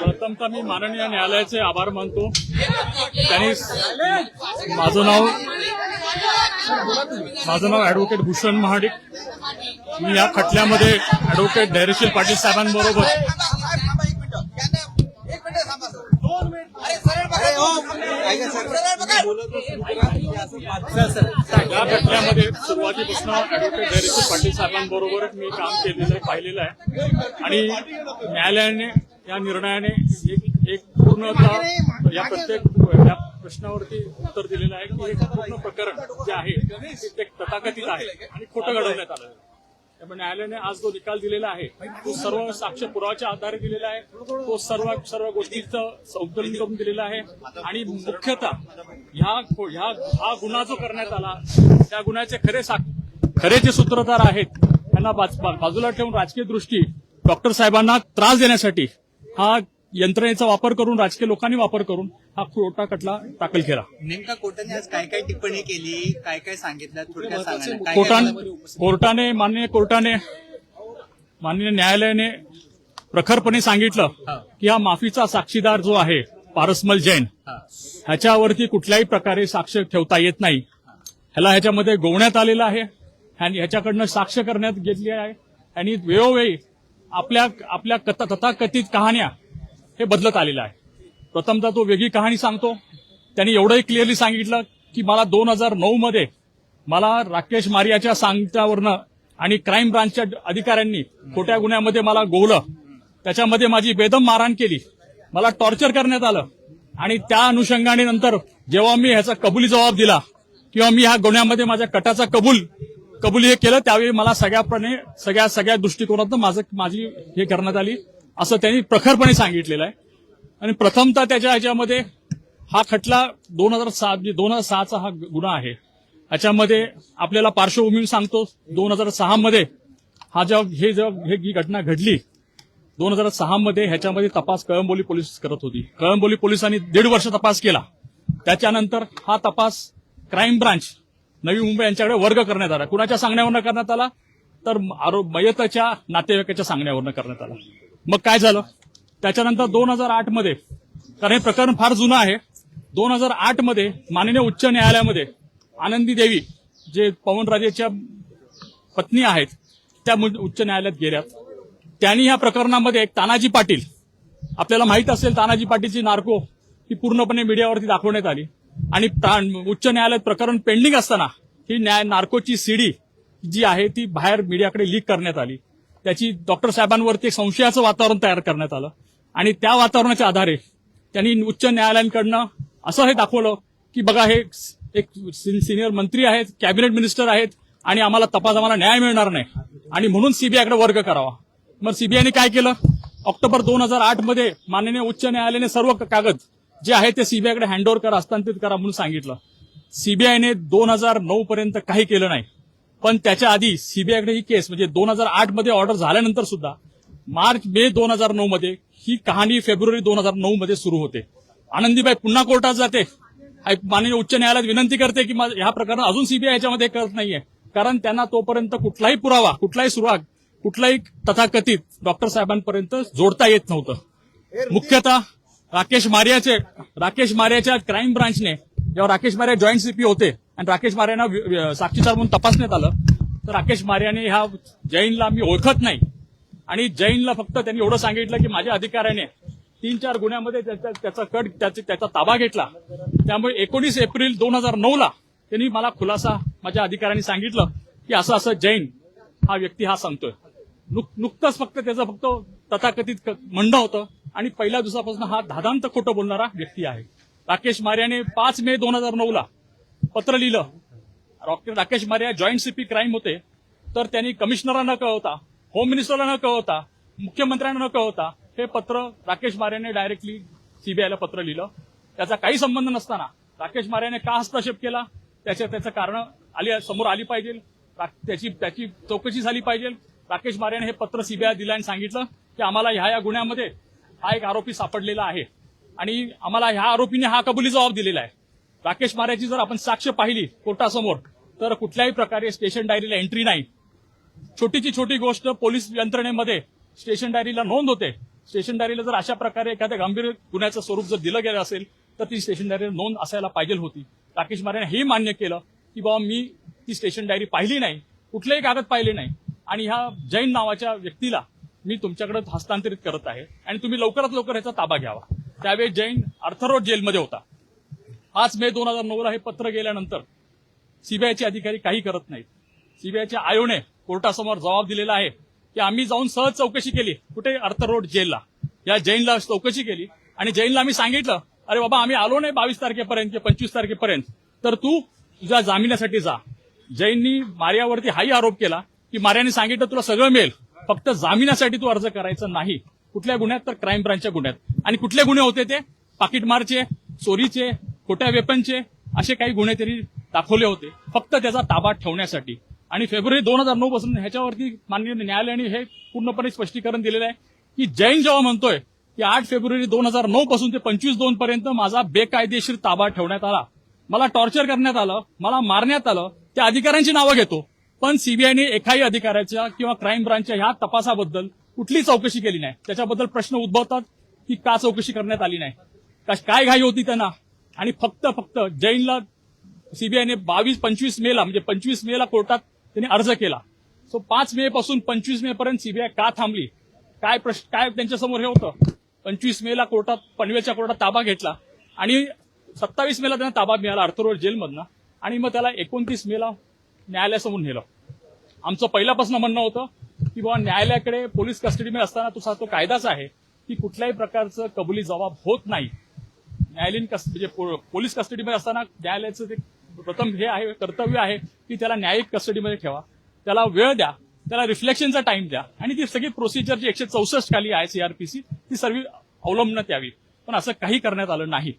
प्रथमतः मी माननीय न्यायालयाचे आभार मानतो. त्यांनी माझं नाव ऍडव्होकेट भूषण महाडिक. मी या खटल्यामध्ये ऍडव्होकेट धैर्यशील पाटील साहेबांबरोबर या खटल्यामध्ये सुरुवातीपासून ऍडव्होकेट धैर्यशील पाटील साहेबांबरोबर मी काम केलेलं आहे, पाहिलेलं आहे. आणि न्यायालयाने या निर्णयाने एक पूर्णतः या प्रत्येक या प्रश्नावरती उत्तर दिलेलं आहे की हे पूर्ण प्रकरण जे आहे ते तथाकथित आहे आणि खोटं घडवण्यात आलं आहे. त्यामुळे न्यायालयाने आज जो निकाल दिलेला आहे तो सर्व साक्ष पुराव्याच्या आधारे दिलेला आहे. तो सर्व गोष्टींचं संकलन करून दिलेला आहे. आणि मुख्यतः हा गुन्हा जो करण्यात आला त्या गुन्ह्याचे खरे जे सूत्रधार आहेत त्यांना बाजूला ठेवून राजकीय दृष्टी डॉक्टर साहेबांना त्रास देण्यासाठी हा यंत्रणेचा वापर करून राजकीय लोकांनी वापर करून हा खोटा खटला दाखल केला. नेमका कोर्टाने आज काय काय टिप्पणी केली, काय काय सांगितलं थोडक्यात सांगा. माननीय न्यायालयाने प्रखरपणे सांगितलं की हा माफीचा साक्षीदार जो आहे पारसमल जैन ह्याच्यावरती कुठल्याही प्रकारे साक्ष ठेवता येत नाही. ह्याच्यामध्ये गोवण्यात आलेलं आहे आणि ह्याच्याकडनं साक्ष करण्यात घेतली आहे. आणि वेळोवेळी आपल्या तथाकथित कहाण्या हे बदलत आलेलं आहे. प्रथमतः तो वेगळी कहाणी सांगतो. त्यांनी एवढंही क्लिअरली सांगितलं की मला 2009 मध्ये मला राकेश मारियाच्या सांगण्यावरनं आणि क्राईम ब्रांचच्या अधिकाऱ्यांनी खोट्या गुन्ह्यामध्ये मला गोवलं, त्याच्यामध्ये माझी बेदम मारहाण केली, मला टॉर्चर करण्यात आलं. आणि त्या अनुषंगाने नंतर जेव्हा मी ह्याचा कबुली जबाब दिला किंवा मी ह्या गुन्ह्यामध्ये माझ्या कटाचा कबुली हे केलं त्यावेळी मला सगळ्या दृष्टिकोनातून माझी हे करण्यात आली असं त्यांनी प्रखरपणे सांगितलेलं आहे. आणि प्रथमतः ह्याच्यामध्ये हा खटला 2006चा हा गुन्हा आहे. ह्याच्यामध्ये आपल्याला पार्श्वभूमी सांगतो. 2006 मध्ये ही घटना घडली 2006 मध्ये ह्याच्यामध्ये तपास कळंबोली पोलीस करत होती. कळंबोली पोलिसांनी 1.5 वर्ष तपास केला. त्याच्यानंतर हा तपास क्राईम ब्रांच नवी मुंबई यांच्याकडे वर्ग करण्यात आला. कुणाच्या सांगण्यावरनं करण्यात आला तर मयताच्या नातेवाईकाच्या सांगण्यावरनं करण्यात आला. मग काय झालं त्याच्यानंतर 2008 मध्ये, कारण हे प्रकरण फार जुनं आहे, 2008 मध्ये माननीय उच्च न्यायालयामध्ये आनंदी देवी जे पवनराजेच्या पत्नी आहेत त्या उच्च न्यायालयात गेल्यात. त्यांनी या प्रकरणामध्ये एक तानाजी पाटील, आपल्याला माहित असेल तानाजी पाटीलची नार्को ही पूर्णपणे मीडियावरती दाखवण्यात आली. आणि उच्च न्यायालयात प्रकरण पेंडिंग असताना ही नार्कोची सीडी जी आहे ती बाहेर मीडियाकडे लीक करण्यात आली. त्याची डॉक्टर साहेबांवरती एक संशयाचं वातावरण तयार करण्यात आलं. आणि त्या वातावरणाच्या आधारे त्यांनी उच्च न्यायालयांकडनं असं हे दाखवलं की बघा हे एक सिनियर मंत्री आहेत, कॅबिनेट मिनिस्टर आहेत आणि आम्हाला न्याय मिळणार नाही आणि म्हणून सीबीआयकडे वर्ग करावा. मग सीबीआयने काय केलं, ऑक्टोबर 2008 मध्ये माननीय उच्च न्यायालयाने सर्व कागद जे आहे ते सीबीआयकडे हँडओव्हर करा, हस्तांतरित करा म्हणून सांगितलं. सीबीआयने 2009 पर्यंत काही केलं नाही. पण त्याच्या आधी सीबीआयकडे ही केस म्हणजे 2008 मध्ये ऑर्डर झाल्यानंतर सुद्धा मे 2009 मध्ये ही कहाणी फेब्रुवारी 2009 मध्ये सुरू होते. आनंदीबाई पुन्हा कोर्टात जाते, माननीय उच्च न्यायालयात विनंती करते की ह्या प्रकरण अजून सीबीआय याच्यामध्ये करत नाहीये, कारण त्यांना तोपर्यंत कुठलाही पुरावा, कुठलाही सुराग, कुठलाही तथाकथित डॉक्टर साहेबांपर्यंत जोडता येत नव्हतं. मुख्यतः राकेश मारियाच्या क्राईम ब्रांचने जेव्हा राकेश मारिया जॉईंट सीपी होते आणि राकेश मारियांना साक्षीदार म्हणून तपासण्यात आलं तर राकेश मारियाने ह्या जैनला मी ओळखत नाही आणि जैनला फक्त त्यांनी एवढं सांगितलं की माझ्या अधिकाऱ्याने 3-4 गुन्ह्यामध्ये त्याचा ताबा घेतला. त्यामुळे 19 एप्रिल 2009 त्यांनी मला खुलासा माझ्या अधिकाऱ्यांनी सांगितलं की असं जैन हा व्यक्ती हा सांगतोय. नुकतंच फक्त त्याचं तथाकथित म्हणणं होतं आणि पहिल्या दिवसापासून हा धादांत खोटं बोलणारा व्यक्ती आहे. राकेश मारियाने 5 मे 2009 पत्र लिहिलं. Rakesh Maria joint CP crime होते तर त्यांनी कमिशनरला न कळवता, होम मिनिस्टरला न कळवता, मुख्यमंत्र्यांना न कळवता हे पत्र राकेश मारियाने डायरेक्टली सीबीआयला पत्र लिहिलं. त्याचा काही संबंध नसताना राकेश मारियाने का हस्तक्षेप केला त्याचं कारण समोर आली पाहिजे, त्याची चौकशी झाली पाहिजे. राकेश मारियाने हे पत्र सीबीआय दिलं आणि सांगितलं की आम्हाला ह्या गुन्ह्यामध्ये हा एक आरोपी सापडलेला आहे आणि आम्हाला ह्या आरोपीने हा कबुली जबाब दिलेला आहे. राकेश मारेची जर आपण साक्ष पाहिली कोर्टासमोर तर कुठल्याही प्रकारे स्टेशन डायरीला एंट्री नाही. छोटीची छोटी गोष्ट पोलीस यंत्रणेमध्ये स्टेशन डायरीला नोंद होते. स्टेशन डायरीला जर अशा प्रकारे एखाद्या गंभीर गुन्ह्याचं स्वरूप जर दिलं गेलं असेल तर ती स्टेशन डायरीला नोंद असायला पाहिजे होती. राकेश मारेने हे मान्य केलं की बाबा मी ती स्टेशन डायरी पाहिली नाही, कुठलेही कागद पाहिले नाही आणि ह्या जैन नावाच्या व्यक्तीला मी तुमच्याकडे हस्तांतरित करत आहे आणि तुम्ही लवकरात लवकर याचा ताबा घ्यावा. त्यावेळी जैन अर्थरोड जेलमध्ये होता. 5 मे 2009 हे पत्र गेल्यानंतर सीबीआयचे अधिकारी काही करत नाहीत. सीबीआयच्या आयोने कोर्टासमोर जबाब दिलेला आहे की आम्ही जाऊन सहज चौकशी केली कुठे अर्थरोड जेलला, या जैनला चौकशी केली आणि जैनला आम्ही सांगितलं अरे बाबा आम्ही आलो नाही 22 तारखेपर्यंत किंवा 25 तारखेपर्यंत, तर तू तुझ्या जामिनासाठी जा. जैननी मार्यावरती हाही आरोप केला की मार्याने सांगितलं तुला सगळं मिळेल, फक्त जामिनासाठी तू अर्ज करायचा नाही. कुठल्या गुन्ह्यात तर क्राईम ब्रांचच्या गुन्ह्यात. आणि कुठले गुन्हे होते ते पाकिटमारचे, चोरीचे, खोट्या वेपनचे असे काही गुन्हे त्यांनी दाखवले होते फक्त त्याचा ताबा ठेवण्यासाठी. आणि फेब्रुवारी 2009 पासून ह्याच्यावरती माननीय न्यायालयाने हे पूर्णपणे स्पष्टीकरण दिलेलं आहे की जैन जेव्हा म्हणतोय की 8 फेब्रुवारी 2009 पासून ते 25/2 पर्यंत माझा बेकायदेशीर ताबा ठेवण्यात आला, मला टॉर्चर करण्यात आलं, मला मारण्यात आलं, त्या अधिकाऱ्यांची नावं घेतो पण सीबीआयने एकाही अधिकाऱ्याच्या किंवा क्राईम ब्रांचच्या ह्या तपासाबद्दल कुठली चौकशी केली नाही. त्याच्याबद्दल प्रश्न उद्भवतात की का चौकशी करण्यात आली नाही, काय घाई होती त्यांना. आणि फक्त जैनला सीबीआयने 22-25 मेला म्हणजे 25 मेला कोर्टात त्यांनी अर्ज केला. सो 5 मे पासून 25 मे पर्यंत सीबीआय का थांबली, काय त्यांच्यासमोर हे होतं. 25 मेला कोर्टात पनवेलच्या कोर्टात ताबा घेतला आणि 27 मेला त्यांना ताबा मिळाला अर्थरोड जेलमधनं आणि मग त्याला 29 मेला न्यायालयासमोर नेलं. आमचं पहिल्यापासून म्हणणं होतं की बाबा न्यायालयाकडे पोलीस कस्टडीमध्ये असताना तो कायदाच आहे की कुठल्याही प्रकारचं कबुली जबाब होत नाही. न्यायालयीन म्हणजे पोलीस कस्टडीमध्ये असताना न्यायालयाचं ते प्रथम हे आहे कर्तव्य आहे की त्याला न्यायिक कस्टडीमध्ये ठेवा, त्याला वेळ द्या, त्याला रिफ्लेक्शनचा टाइम द्या आणि ती सगळी प्रोसिजर जी 164 खाली आहे सीआरपीसी ती सर्व अवलंबण्यात यावी. पण असं काही करण्यात आलं नाही.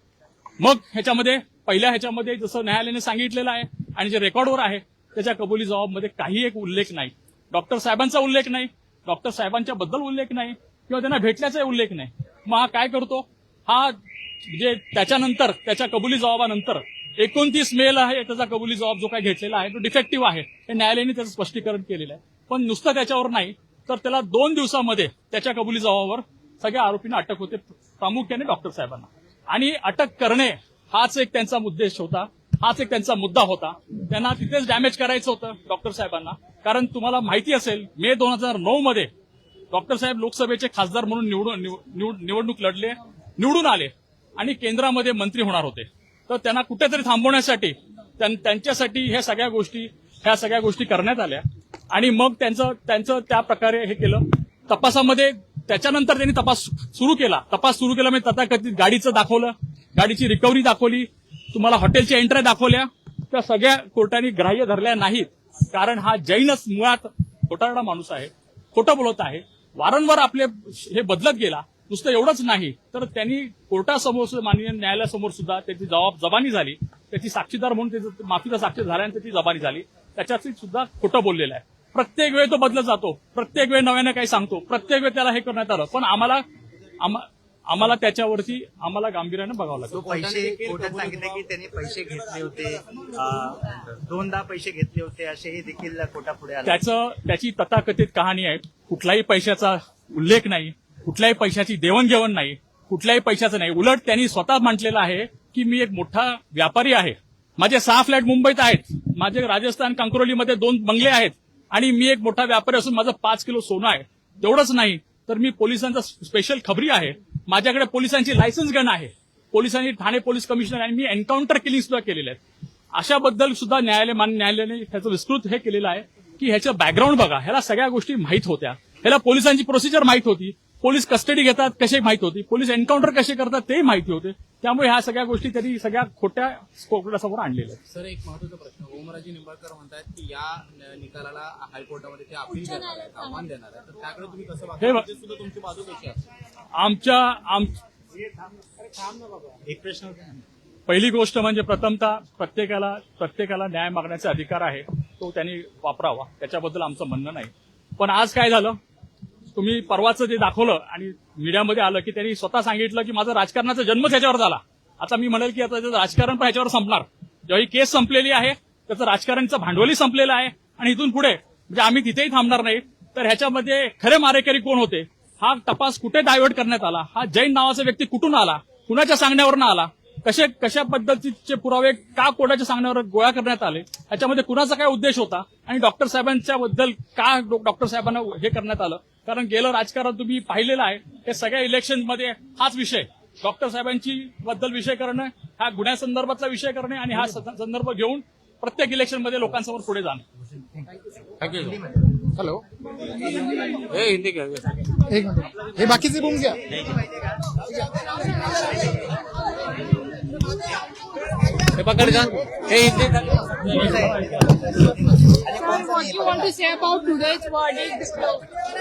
मग ह्याच्यामध्ये जसं न्यायालयाने सांगितलेलं आहे आणि जे रेकॉर्डवर आहे त्याच्या कबुली जबाबमध्ये काही एक उल्लेख नाही. डॉक्टर साहेबांचा उल्लेख नाही, डॉक्टर साहेबांच्या बद्दल उल्लेख नाही किंवा त्यांना भेटल्याचा उल्लेख नाही. मग हा काय करतो, हा म्हणजे त्याच्यानंतर त्याच्या कबुली जबाबानंतर 29 मेला आहे त्याचा कबुली जबाब जो काय घेतलेला आहे तो डिफेक्टिव्ह आहे हे न्यायालयाने त्याचं स्पष्टीकरण केलेलं आहे. पण नुसतं त्याच्यावर नाही तर त्याला 2 दिवसामध्ये त्याच्या कबुली जबाबावर सगळ्या आरोपींना अटक होते, प्रामुख्याने डॉक्टर साहेबांना. आणि अटक करणे हाच एक त्यांचा उद्देश होता, हाच एक त्यांचा मुद्दा होता. त्यांना तिथेच डॅमेज करायचं होतं डॉक्टर साहेबांना. कारण तुम्हाला माहिती असेल मे 2009 मध्ये डॉक्टर साहेब लोकसभेचे खासदार म्हणून निवडणूक लढले, निवडून आले आणि केंद्रामध्ये मंत्री होणार होते. तर त्यांना कुठेतरी थांबवण्यासाठी त्यांच्यासाठी ह्या सगळ्या गोष्टी करण्यात आल्या आणि मग त्यांचं त्या प्रकारे हे केलं. तपासामध्ये त्याच्यानंतर त्यांनी तपास सुरू केला म्हणजे तथाकथित गाडीचं दाखवलं, गाडीची रिकव्हरी दाखवली, तुम्हाला हॉटेलच्या एंट्र्या दाखवल्या, त्या सगळ्या कोर्टाने ग्राह्य धरल्या नाहीत. कारण हा जैनच मुळात खोटारडा माणूस आहे, खोटं बोलत आहे, वारंवार आपले हे बदलत गेला. नुसतं एवढंच नाही तर त्यांनी कोर्टासमोर माननीय न्यायालयासमोर सुद्धा त्याची जबानी झाली, त्याची साक्षीदार म्हणून त्याचं माफीचा साक्षी झाल्यानंतर त्याची जबानी झाली, त्याच्यात सुद्धा खोटं बोललेलं आहे. प्रत्येक वेळ तो बदलत जातो, प्रत्येक वेळ नव्याने काही सांगतो, प्रत्येक वेळ त्याला हे करण्यात आलं. पण आम्हाला त्याच्यावरती गांभीर्याने बघावं लागतं. पैसे कोर्टात सांगितलं की त्यांनी पैसे घेतले होते, 2दा पैसे घेतले होते असेही देखील कोर्टापुढे आले. त्याची तथाकथित कहाणी आहे. कुठलाही पैशाचा उल्लेख नाही, कुठल्याही पैशाची देवणघेवण नाही, कुठल्याही पैशाचं नाही. उलट त्यांनी स्वतः म्हटलेलं आहे की मी एक मोठा व्यापारी आहे, माझे 6 फ्लॅट मुंबईत आहेत, माझे राजस्थान कंक्रोलीमध्ये 2 बंगले आहेत आणि मी एक मोठा व्यापारी असून माझं 5 किलो सोनं आहे. तेवढंच नाही तर मी पोलिसांचा स्पेशल खबरी आहे, माझ्याकडे पोलिसांची लायसन्स गन आहे, पोलिसांनी ठाणे पोलीस कमिशनर आणि मी एन्काउंटर किलिंग सुद्धा केलेले आहेत. अशाबद्दल सुद्धा न्यायालयाने त्याचं विस्तृत हे केलेलं आहे की ह्याचं बॅकग्राऊंड बघा, ह्याला सगळ्या गोष्टी माहीत होत्या, ह्याला पोलिसांची प्रोसिजर माहीत होती, पोलीस कस्टडी घेतात कशी माहित होती, पोलीस एन्काउंटर कसे करतात ते माहिती होते. त्यामुळे ह्या सगळ्या गोष्टी त्यांनी सगळ्या खोट्या कोर्टासमोर आणलेल्या आहेत. सर, एक महत्त्वाचा प्रश्न, ओमराजे निंबाळकर म्हणतात की या निकालाला हायकोर्टामध्ये ते अपील देणार आहेत, आव्हान देणार आहे, तर त्याकडे तुम्ही कसं बघता, सुद्धा तुमची बाजू कशी आहे? एक प्रश्न पहिली गोष्ट म्हणजे प्रथमतः प्रत्येकाला न्याय मागण्याचा अधिकार आहे, तो त्यांनी वापरावा, त्याच्याबद्दल आमचं म्हणणं नाही. पण आज काय झालं, तुम्ही परवाचं जे दाखवलं आणि मीडियामध्ये आलं की त्यांनी स्वतः सांगितलं की माझा राजकारणाचा जन्मच याच्यावर झाला, आता मी म्हणेल की आता त्याचं राजकारण पण ह्याच्यावर संपणार. जेव्हा ही केस संपलेली आहे त्याचं राजकारणचं भांडवली संपलेलं आहे आणि इथून पुढे म्हणजे आम्ही तिथेही थांबणार नाही. तर ह्याच्यामध्ये खरे मारेकरी कोण होते, हा तपास कुठे डायव्हर्ट करण्यात आला, हा जैन नावाचा व्यक्ती कुठून आला, कुणाच्या सांगण्यावरनं आला, कशा पद्धतीचे पुरावे का कोर्टाच्या सांगण्यावर गोळा करण्यात आले, ह्याच्यामध्ये कुणाचा काय उद्देश होता आणि डॉक्टर साहेबांच्या बद्दल का डॉक्टर साहेबांना हे करण्यात आलं. कारण गेलं राजकारण तुम्ही पाहिलेलं आहे, हे सगळ्या इलेक्शनमध्ये हाच विषय, डॉक्टर साहेबांची बद्दल विषय करणं, हा गुन्ह्यासंदर्भातला विषय करणे आणि हा संदर्भ घेऊन प्रत्येक इलेक्शनमध्ये लोकांसमोर पुढे जाणं. थँक्यू. हॅलो, हे हिंदी क्या एक मिनिट, हे बाकीचे बोलून घ्या. हे पकड जा, हे Hindi What you want to say about today's verdict?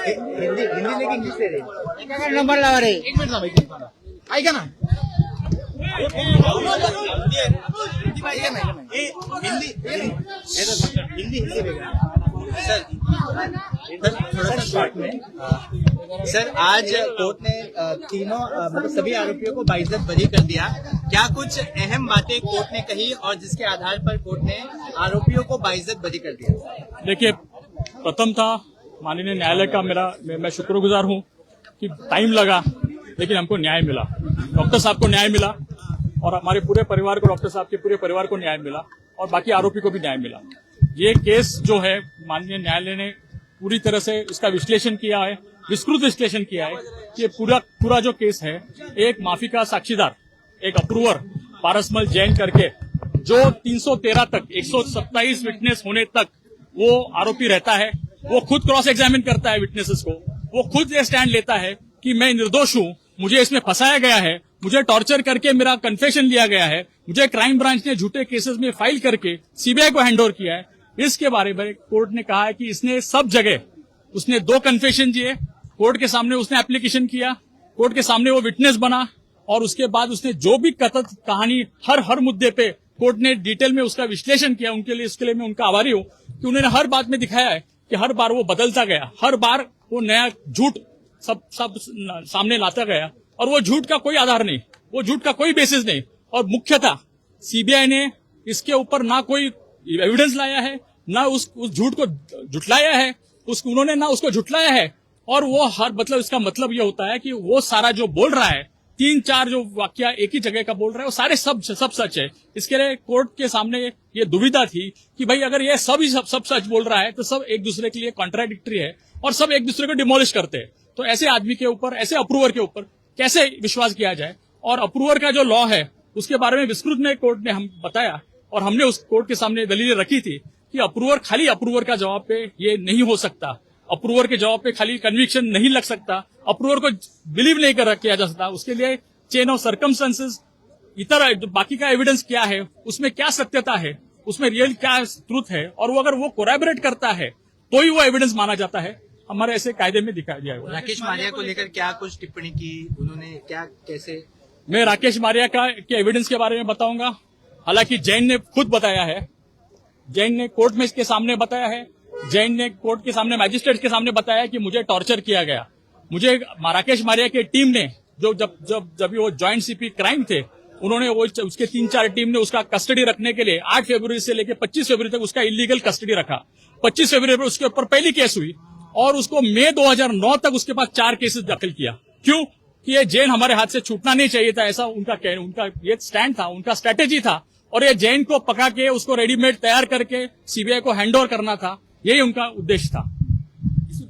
Hindi लेकिन इंग्लिश ले रहे नंबर लावा रे. एक मिनिट थांबा. ऐका ना. सर आज कोर्ट ने तीनों मतलब सभी आरोपियों को बाइज्जत बरी कर दिया. क्या कुछ अहम बातें कोर्ट ने कही और जिसके आधार पर कोर्ट ने आरोपियों को बाइज्जत बरी कर दिया? देखिए, प्रथमतः माननीय न्यायालय का मैं शुक्रगुजार हूं कि टाइम लगा लेकिन हमको न्याय मिला, डॉक्टर साहब को न्याय मिला और हमारे पूरे परिवार को, डॉक्टर साहब के पूरे परिवार को न्याय मिला और बाकी आरोपी को भी न्याय मिला. ये केस जो है माननीय न्यायालय ने पूरी तरह से इसका विश्लेषण किया है, विस्तृत विश्लेषण किया है. ये पूरा जो केस है, एक माफी का साक्षीदार, एक अप्रूवर पारसमल जैन करके जो 313 तक 127 विटनेस होने तक वो आरोपी रहता है, वो खुद क्रॉस एग्जामिन करता है विटनेसेस को, वो खुद ये स्टैंड लेता है कि मैं निर्दोष हूं, मुझे इसमें फंसाया गया है, मुझे टॉर्चर करके मेरा कन्फेशन लिया गया है, मुझे क्राइम ब्रांच ने झूठे केसेस में फाइल करके सीबीआई को हैंडओवर किया है. इसके बारे में कोर्ट ने कहा है कि इसने सब जगह उसने 2 कन्फेशन दिए, कोर्ट के सामने उसने एप्लीकेशन किया, कोर्ट के सामने वो विटनेस बना और उसके बाद उसने जो भी कथित कहानी हर मुद्दे पे कोर्ट ने डिटेल में उसका विश्लेषण किया. इसके लिए मैं उनका आभारी हूं कि उन्होंने हर बात में दिखाया है कि हर बार वो बदलता गया, हर बार वो नया झूठ सब सामने लाता गया और वो झूठ का कोई आधार नहीं, वो झूठ का कोई बेसिस नहीं. और मुख्यतः सीबीआई ने इसके ऊपर ना कोई एविडेंस लाया है, ना उस झूठ को झुटलाया है, उन्होंने ना उसको झुटलाया है. और वो मतलब इसका मतलब ये होता है कि वो सारा जो बोल रहा है, 3-4 जो वाक्य एक ही जगह का बोल रहा है, वो सारे सब सच है. इसके लिए कोर्ट के सामने ये दुविधा थी कि भाई अगर ये सब सच बोल रहा है तो सब एक दूसरे के लिए कॉन्ट्राडिक्टरी है और सब एक दूसरे को डिमोलिश करते हैं. तो ऐसे आदमी के ऊपर, ऐसे अप्रूवर के ऊपर कैसे विश्वास किया जाए. और अप्रूवर का जो लॉ है उसके बारे में विस्तृत में कोर्ट ने हम बताया और हमने उस कोर्ट के सामने दलीलें रखी थी कि अप्रूवर खाली अप्रूवर का जवाब पे ये नहीं हो सकता, अप्रूवर के जवाब पे खाली कन्विक्शन नहीं लग सकता, अप्रूवर को बिलीव नहीं किया जा सकता. उसके लिए चेन ऑफ सर्कमस्टेंसेस, इतर बाकी का एविडेंस क्या है, उसमें क्या सत्यता है, उसमें रियल क्या ट्रूथ है, और वो अगर वो कोरैबोरेट करता है तो ही वो एविडेंस माना जाता है. हमारे ऐसे कायदे में दिखाया गया है. राकेश मारिया को लेकर क्या कुछ टिप्पणी की उन्होंने, क्या कैसे? मैं राकेश मारिया के एविडेंस के बारे में बताऊंगा. हालांकि जैन ने खुद बताया है, जैन ने कोर्ट में इसके सामने बताया है, जैन ने कोर्ट के सामने मैजिस्ट्रेट के सामने बताया कि मुझे टॉर्चर किया गया. मुझे राकेश मारिया की टीम ने जब वो ज्वाइंट सीपी क्राइम थे, उन्होंने वो उसके 3-4 टीम ने उसका कस्टडी रखने के लिए 8 फरवरी से लेकर 25 फरवरी तक उसका इलीगल कस्टडी रखा. 25 फरवरी पर उसके ऊपर पहली केस हुई और उसको मई 2009 तक उसके पास 4 केसेस दाखिल किया. क्यों? कि ये जैन हमारे हाथ से छूटना नहीं चाहिए था, ऐसा उनका ये स्टैंड था, उनका स्ट्रेटेजी था. और ये जैन को पका के उसको रेडीमेड तैयार करके सीबीआई को हैंडओवर करना था, यही उनका उद्देश्य था.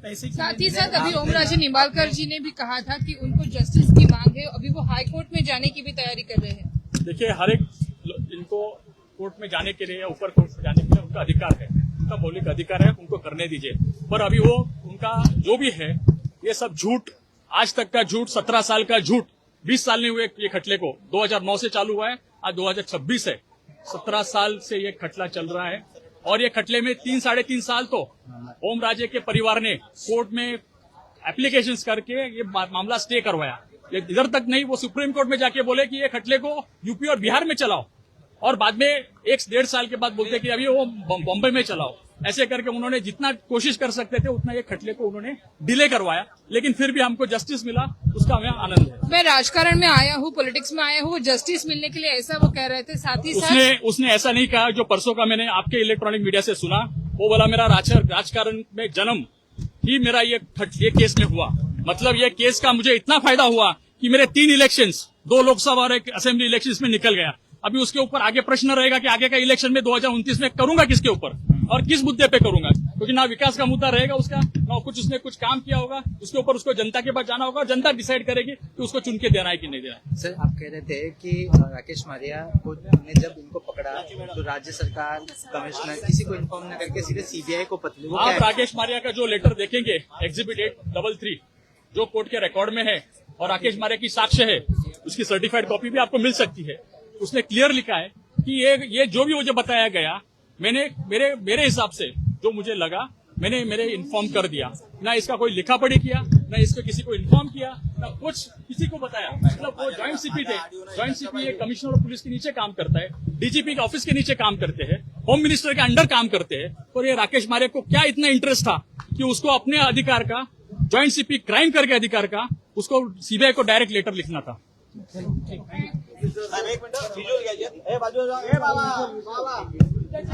साथ ही साथ अभी ओमराजे निंबाळकर जी ने भी कहा था कि उनको जस्टिस की मांग है, अभी वो हाई कोर्ट में जाने की भी तैयारी कर रहे हैं. देखिए, हर एक इनको कोर्ट में जाने के लिए या ऊपर कोर्ट में जाने के लिए उनका अधिकार है, उनका मौलिक अधिकार है, उनको करने दीजिए. पर अभी वो उनका जो भी है ये सब झूठ, आज तक का झूठ, 17 साल का झूठ, 20 साल नहीं हुए ये खटले को, 2009 से चालू हुआ है, आज 2026 है, 17 साल से ये खटला चल रहा है. और ये खटले में 3-3.5 साल तो ओमराजे के परिवार ने कोर्ट में एप्लीकेशंस करके ये मामला स्टे करवाया. इधर तक नहीं, वो सुप्रीम कोर्ट में जाके बोले कि ये खटले को यूपी और बिहार में चलाओ, और बाद में 1-1.5 साल के बाद बोलते कि अभी वो बॉम्बे में चलाओ. ऐसे करके उन्होंने जितना कोशिश कर सकते थे उतना ये खटले को उन्होंने डिले करवाया, लेकिन फिर भी हमको जस्टिस मिला, उसका हमें आनंद है। मैं राजकारण में आया हूँ, पॉलिटिक्स में आया हूँ, जस्टिस मिलने के लिए ऐसा वो कह रहे थे। साथ ही साथ उसने ऐसा नहीं कहा जो परसों का मैंने आपके इलेक्ट्रॉनिक मीडिया से सुना। वो बोला मेरा राजकारण में जन्म ही मेरा ये केस में हुआ, मतलब ये केस का मुझे इतना फायदा हुआ कि मेरे 3 इलेक्शंस, 2 लोकसभा और 1 असेंबली इलेक्शंस में निकल गया। अभी उसके ऊपर आगे प्रश्न रहेगा कि आगे का इलेक्शन में 2029 में करूंगा किसके ऊपर और किस मुद्दे पे करूंगा, क्योंकि ना विकास का मुद्दा रहेगा उसका, ना कुछ उसने कुछ काम किया होगा, उसके ऊपर उसको जनता के पास जाना होगा और जनता डिसाइड करेगी कि उसको चुन के देना है कि नहीं देना है। सर, आप कह रहे थे कि राकेश मारिया को ने जब इनको पकड़ा तो राज्य सरकार, कमिश्नर किसी को इन्फॉर्म न करके सीधे सीबीआई को पतली। वो आप राकेश मारिया का जो लेटर देखेंगे एग्जिबिट 833 जो कोर्ट के रिकॉर्ड में है और राकेश मारिया की साक्ष्य है, उसकी सर्टिफाइड कॉपी भी आपको मिल सकती है। उसने क्लियर लिखा है कि ये जो भी मुझे बताया गया, मैंने मेरे हिसाब से जो मुझे लगा मैंने इन्फॉर्म कर दिया। ना इसका कोई लिखा पढ़ी किया, ना इसको किसी को इन्फॉर्म किया, ना कुछ किसी को बताया। मतलब वो ज्वाइंट सीपी थे, ज्वाइंट सीपी एक कमिश्नर ऑफ पुलिस के नीचे काम करता है, डीजीपी के ऑफिस के नीचे काम करते हैं, होम मिनिस्टर के अंडर काम करते हैं। और ये राकेश मारिया को क्या इतना इंटरेस्ट था कि उसको अपने अधिकार का, ज्वाइंट सीपी क्राइम करके अधिकार का, उसको सीबीआई को डायरेक्ट लेटर लिखना था। एक मिनट